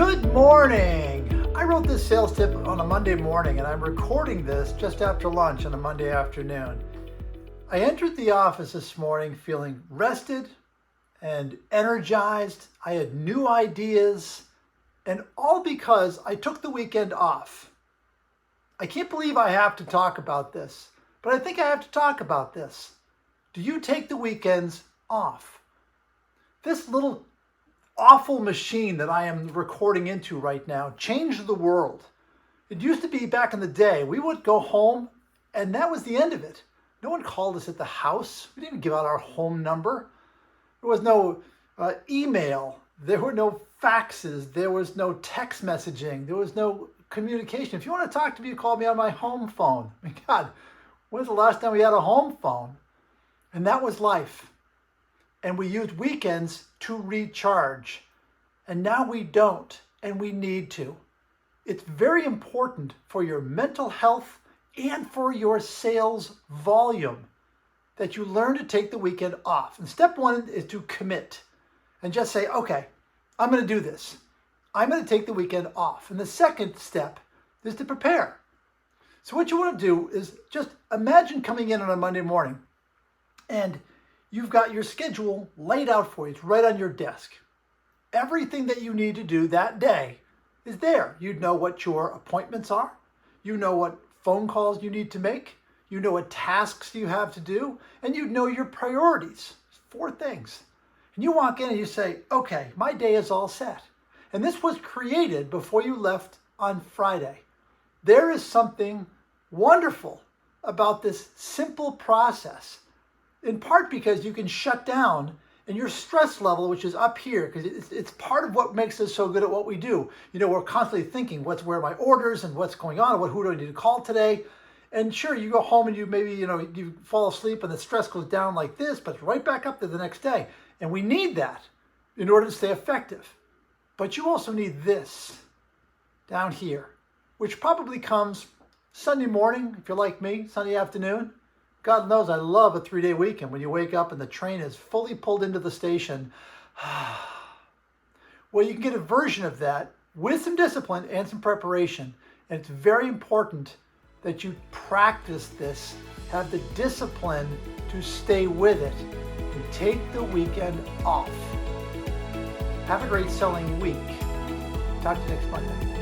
Good morning! I wrote this sales tip on a Monday morning and I'm recording this just after lunch on a Monday afternoon. I entered the office this morning feeling rested and energized. I had new ideas, and all because I took the weekend off. I can't believe I have to talk about this, but I think I have to talk about this. Do you take the weekends off? This little awful machine that I am recording into right now changed the world. It used to be back in the day, we would go home and that was the end of it. No one called us at the house. We didn't give out our home number. There was no email. There were no faxes. There was no text messaging. There was no communication. If you want to talk to me, you call me on my home phone. I mean, God, when's the last time we had a home phone? And that was life. And we used weekends to recharge. And now we don't, and we need to. It's very important for your mental health and for your sales volume that you learn to take the weekend off. And step one is to commit and just say, okay, I'm going to do this. I'm going to take the weekend off. And the second step is to prepare. So what you want to do is just imagine coming in on a Monday morning and you've got your schedule laid out for you. It's right on your desk. Everything that you need to do that day is there. You know what your appointments are. You know what phone calls you need to make. You know what tasks you have to do. And you know your priorities. 4 things. And you walk in and you say, okay, my day is all set. And this was created before you left on Friday. There is something wonderful about this simple process. In part because you can shut down and your stress level, which is up here, because it's part of what makes us so good at what we do. You know, we're constantly thinking, where are my orders and what's going on? Who do I need to call today? And sure, you go home and you maybe, you fall asleep and the stress goes down like this, but it's right back up there the next day. And we need that in order to stay effective. But you also need this down here, which probably comes Sunday morning, if you're like me, Sunday afternoon. God knows I love a 3-day weekend when you wake up and the train is fully pulled into the station. Well, you can get a version of that with some discipline and some preparation. And it's very important that you practice this, have the discipline to stay with it, and take the weekend off. Have a great selling week. Talk to you next Monday.